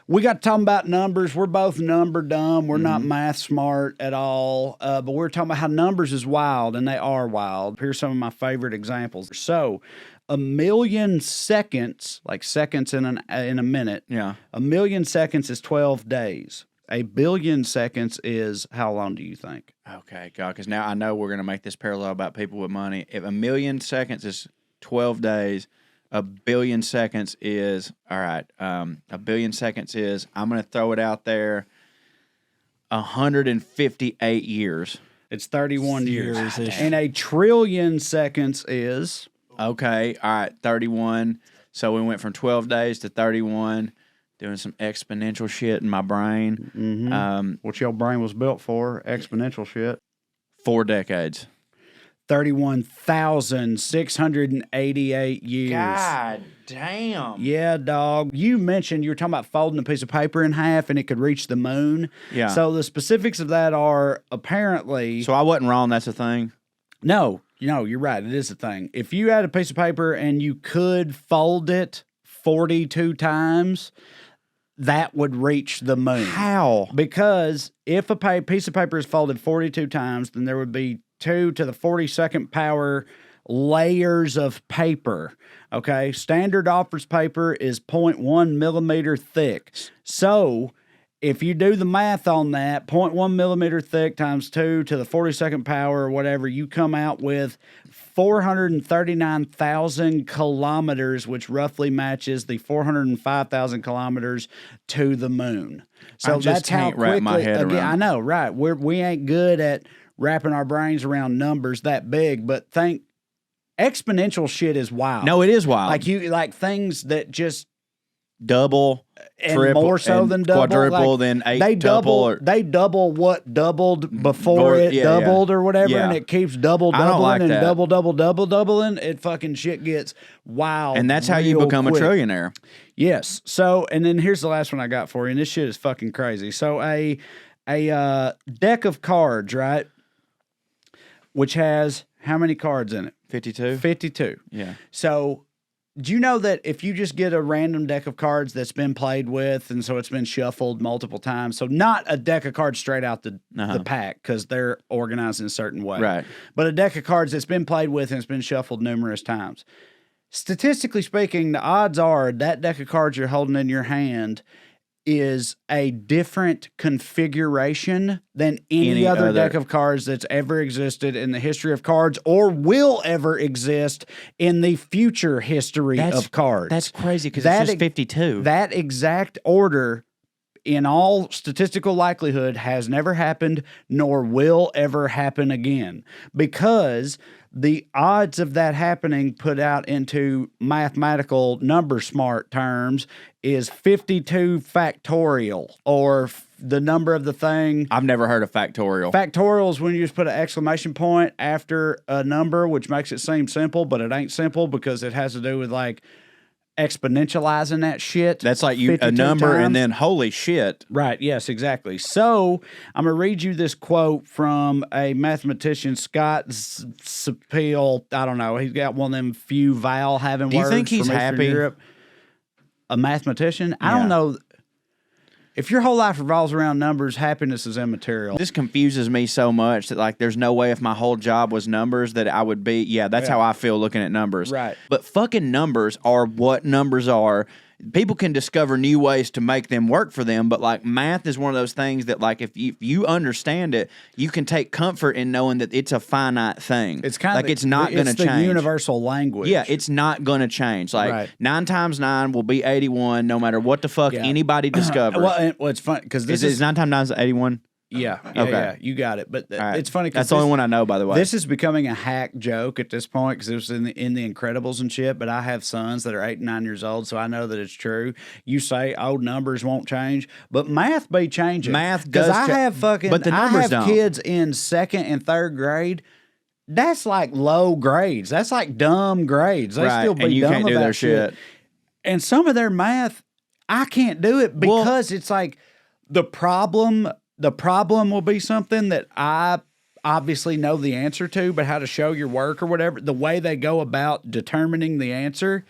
we got talking about numbers. We're both number dumb. We're not math smart at all. But we're talking about how numbers is wild, and they are wild. Here's some of my favorite examples. So, 1,000,000 seconds, like seconds in a minute. Yeah. 1,000,000 seconds is 12 days. 1,000,000,000 seconds is how long do you think? Okay, God, because now I know we're going to make this parallel about people with money. If 1,000,000 seconds is 12 days, 1,000,000,000 seconds is, all right, 1,000,000,000 seconds is, I'm going to throw it out there, 158 years. It's 31 years. And 1,000,000,000,000 seconds is... Okay, all right, 31. So we went from 12 days to 31, doing some exponential shit in my brain. Mm-hmm. What your brain was built for, exponential shit. 4 decades. 31,688 years. God damn. Yeah, dog. You mentioned you were talking about folding a piece of paper in half and it could reach the moon. Yeah. So the specifics of that are apparently... So I wasn't wrong, that's a thing? No, you're right. It is a thing. If you had a piece of paper and you could fold it 42 times, that would reach the moon. How? Because if a piece of paper is folded 42 times, then there would be 2 to the 42nd power layers of paper. Okay? Standard office paper is 0.1 millimeter thick. So... if you do the math on that, 0.1 millimeter thick times 2 to the 42nd power or whatever, you come out with 439,000 kilometers, which roughly matches the 405,000 kilometers to the moon. So that's how quickly, wrap my head around. I know, right? We ain't good at wrapping our brains around numbers that big, but exponential shit is wild. No, it is wild. Like things that just double, and triple, more so and than double, quadruple, then eight. They double what doubled before it doubled or whatever, and it keeps doubling and that. doubling. It fucking shit gets wild, and that's how you become quick. A trillionaire. Yes. So, and then here's the last one I got for you, and this shit is fucking crazy. So a deck of cards, right, which has how many cards in it? 52. 52. Yeah. So. Do you know that if you just get a random deck of cards that's been played with, and so it's been shuffled multiple times, so not a deck of cards straight out the pack because they're organized in a certain way, right? But a deck of cards that's been played with and it's been shuffled numerous times. Statistically speaking, the odds are that deck of cards you're holding in your hand is a different configuration than any other deck of cards that's ever existed in the history of cards or will ever exist in the future history of cards. That's crazy because it's just 52. That exact order, in all statistical likelihood, has never happened nor will ever happen again because the odds of that happening put out into mathematical number smart terms is 52 factorial, or the number of the thing. I've never heard of factorial. Factorial is when you just put an exclamation point after a number, which makes it seem simple, but it ain't simple because it has to do with like exponentializing that shit. That's like a number times. And then holy shit. Right. Yes, exactly. So I'm going to read you this quote from a mathematician, Scott Sapil. I don't know. He's got one of them few vowel having words. Do you think he's happy? Europe. A mathematician? I don't know. If your whole life revolves around numbers, happiness is immaterial. This confuses me so much that like there's no way if my whole job was numbers that I would be, that's how I feel looking at numbers. Right. But fucking numbers are what numbers are. People can discover new ways to make them work for them, but like math is one of those things that like if you understand it, you can take comfort in knowing that it's a finite thing. It's kind of like it's not going to change. It's the universal language. Yeah, it's not going to change. Like 9 times 9 will be 81, no matter what the fuck anybody discovers. Well, it's fun because this is 9 times 9 is 81. Yeah. Okay. Yeah, you got it. But it's funny because that's the only one I know, by the way. This is becoming a hack joke at this point because it was in the Incredibles and shit. But I have sons that are 8 and 9 years old, so I know that it's true. You say old numbers won't change, but math be changing. Math does. Because I have fucking. But the numbers I have kids in 2nd and 3rd grade. That's like low grades. That's like dumb grades. They still be and you dumb can't do about their shit. And some of their math, I can't do it because it's like the problem. The problem will be something that I obviously know the answer to, but how to show your work or whatever, the way they go about determining the answer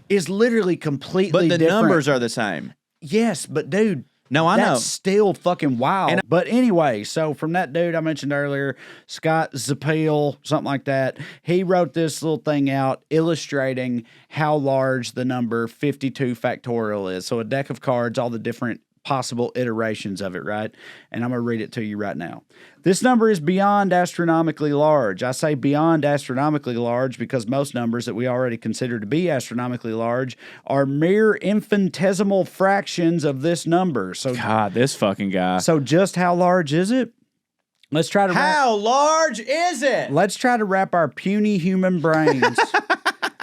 is literally completely different. But the numbers are the same. Yes, but dude. No, I know. That's still fucking wild. But anyway, so from that dude I mentioned earlier, Scott Zapeel, something like that, he wrote this little thing out illustrating how large the number 52 factorial is. So a deck of cards, all the different possible iterations of it, right? And I'm going to read it to you right now. This number is beyond astronomically large. I say beyond astronomically large because most numbers that we already consider to be astronomically large are mere infinitesimal fractions of this number. So, God, this fucking guy. So just how large is it? Let's try to How large is it? Let's try to wrap our puny human brains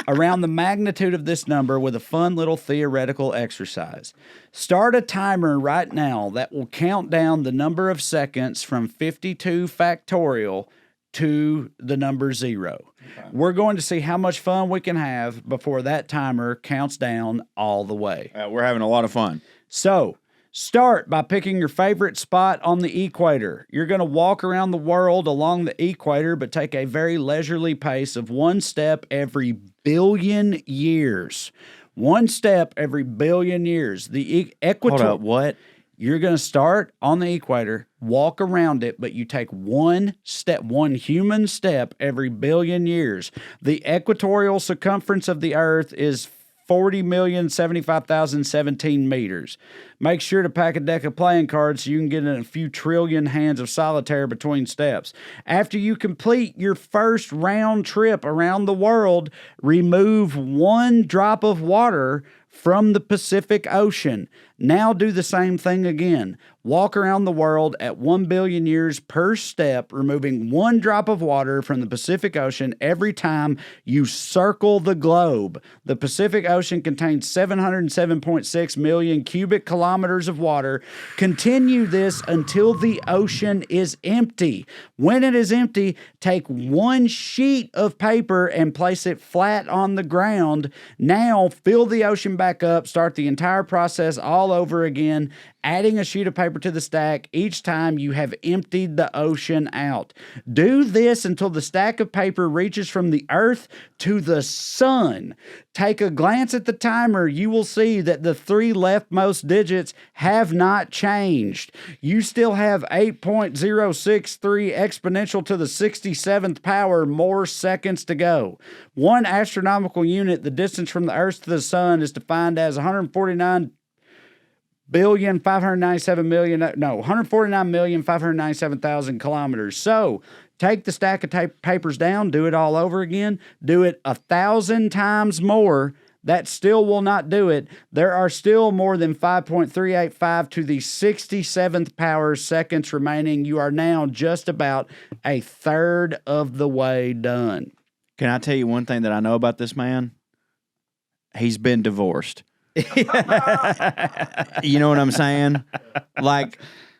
around the magnitude of this number with a fun little theoretical exercise. Start a timer right now that will count down the number of seconds from 52 factorial to the number 0. Okay. We're going to see how much fun we can have before that timer counts down all the way. We're having a lot of fun. So, start by picking your favorite spot on the equator. You're going to walk around the world along the equator, but take a very leisurely pace of one step every billion years. One step every billion years. The equator. Hold up, what? You're going to start on the equator, walk around it, but you take one step, one human step every billion years. The equatorial circumference of the Earth is 40,075,017 meters. Make sure to pack a deck of playing cards so you can get in a few trillion hands of solitaire between steps. After you complete your first round trip around the world, remove one drop of water from the Pacific Ocean. Now do the same thing again. Walk around the world at 1 billion years per step, removing one drop of water from the Pacific Ocean every time you circle the globe. The Pacific Ocean contains 707.6 million cubic kilometers of water. Continue this until the ocean is empty. When it is empty, take one sheet of paper and place it flat on the ground. Now fill the ocean back up. Start the entire process all over again, adding a sheet of paper to the stack each time you have emptied the ocean out. Do this until the stack of paper reaches from the earth to the sun. Take a glance at the timer. You will see that the 3 leftmost digits have not changed. You still have 8.063 exponential to the 67th power more seconds to go. One astronomical unit, the distance from the earth to the sun, is defined as 149,597,000 kilometers. So take the stack of papers down, do it all over again, do it 1,000 times more. That still will not do it. There are still more than 5.385 to the 67th power seconds remaining. You are now just about a third of the way done. Can I tell you one thing that I know about this man? He's been divorced. You know what I'm saying? Like,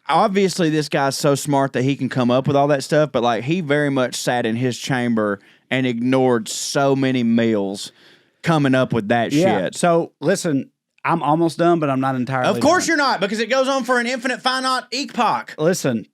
obviously this guy's so smart that he can come up with all that stuff, but like he very much sat in his chamber and ignored so many meals coming up with that shit. So listen, I'm almost done, but I'm not entirely Of course done. you're not, because it goes on for an infinite finite epoch. Listen,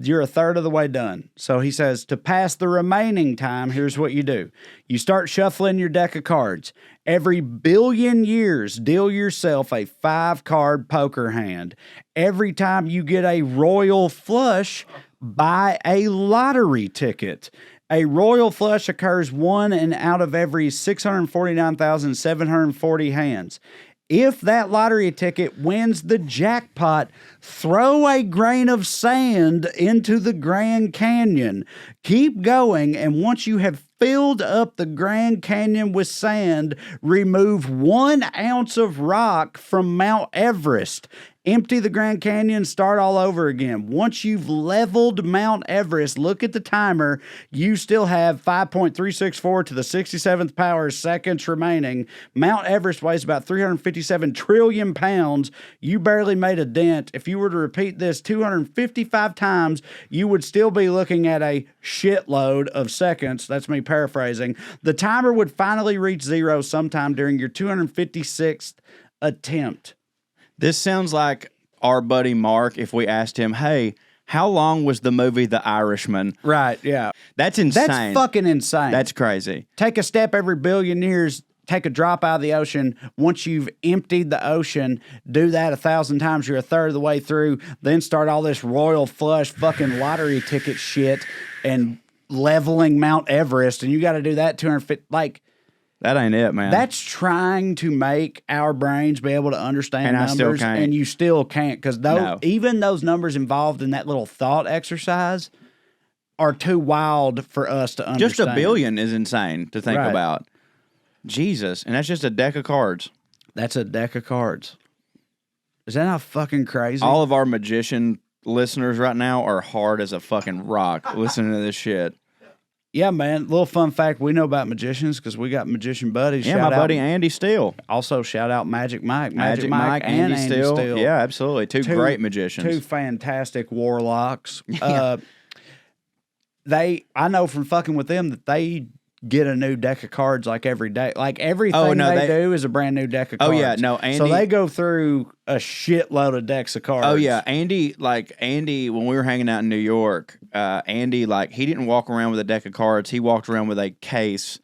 you're a third of the way done. So he says, to pass the remaining time, here's what you do. You start shuffling your deck of cards. Every billion years, deal yourself a 5-card poker hand. Every time you get a royal flush, buy a lottery ticket. A royal flush occurs 1 in out of every 649,740 hands. If that lottery ticket wins the jackpot, throw a grain of sand into the Grand Canyon. Keep going, and once you have filled up the Grand Canyon with sand, remove 1 ounce of rock from Mount Everest. Empty the Grand Canyon, start all over again. Once you've leveled Mount Everest, look at the timer. You still have 5.364 to the 67th power seconds remaining. Mount Everest weighs about 357 trillion pounds. You barely made a dent. If you were to repeat this 255 times, you would still be looking at a shitload of seconds. That's me paraphrasing. The timer would finally reach 0 sometime during your 256th attempt. This sounds like our buddy Mark if we asked him, hey, how long was the movie The Irishman? Right, yeah. That's insane. That's fucking insane. That's crazy. Take a step every billion years. take a drop out of the ocean. Once you've emptied the ocean, do that 1,000 times. You're a third of the way through. Then start all this royal flush fucking lottery ticket shit and leveling Mount Everest. And you got to do that 250. Like, that ain't it, man. that's trying to make our brains be able to understand And I numbers, still can't. and you still can't, because even those numbers involved in that little thought exercise are too wild for us to understand. Just a billion is insane to think about. Jesus, and that's just a deck of cards. That's a deck of cards. Is that not fucking crazy? All of our magician listeners right now are hard as a fucking rock listening to this shit. Yeah, man. Little fun fact we know about magicians because we got magician buddies. Yeah, my buddy Andy Steele. Also, shout out Magic Mike. Magic Mike and Andy Steele. Yeah, absolutely. Two great magicians. Two fantastic warlocks. I know from fucking with them that they get a new deck of cards like every day. Like everything they do is a brand new deck of cards. Oh yeah, no, Andy. So they go through a shitload of decks of cards. Oh yeah, Andy. When we were hanging out in New York, Andy, he didn't walk around with a deck of cards. He walked around with a case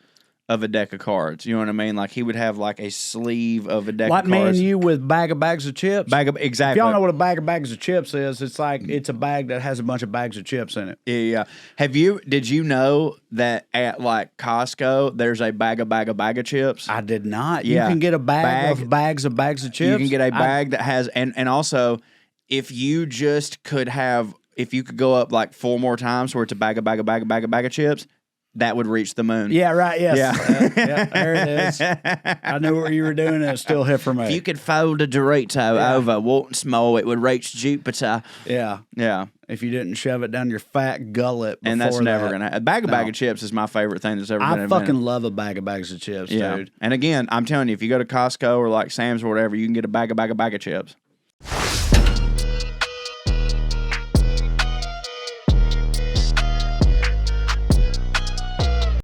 of a deck of cards. You know what I mean? Like he would have a sleeve of a deck of cards. Like me and you with bags of chips. Exactly. If y'all know what a bags of chips is, it's it's a bag that has a bunch of bags of chips in it. Yeah. Did you know that at Costco there's a bag of chips? I did not. Yeah. You can get a bag of bags of chips. You can get a bag that has and also if you could go up 4 more times where it's a bag of chips, that would reach the moon. Yeah, right. Yes. Yeah. There it is. I knew what you were doing, and it still hit for me. If you could fold a Dorito over once more, it would reach Jupiter. Yeah. Yeah. If you didn't shove it down your fat gullet before and that's never going to happen. A bag of No. chips is my favorite thing that's ever been invented. I fucking love a bag of bags of chips, dude. And again, I'm telling you, if you go to Costco or Sam's or whatever, you can get a bag of chips.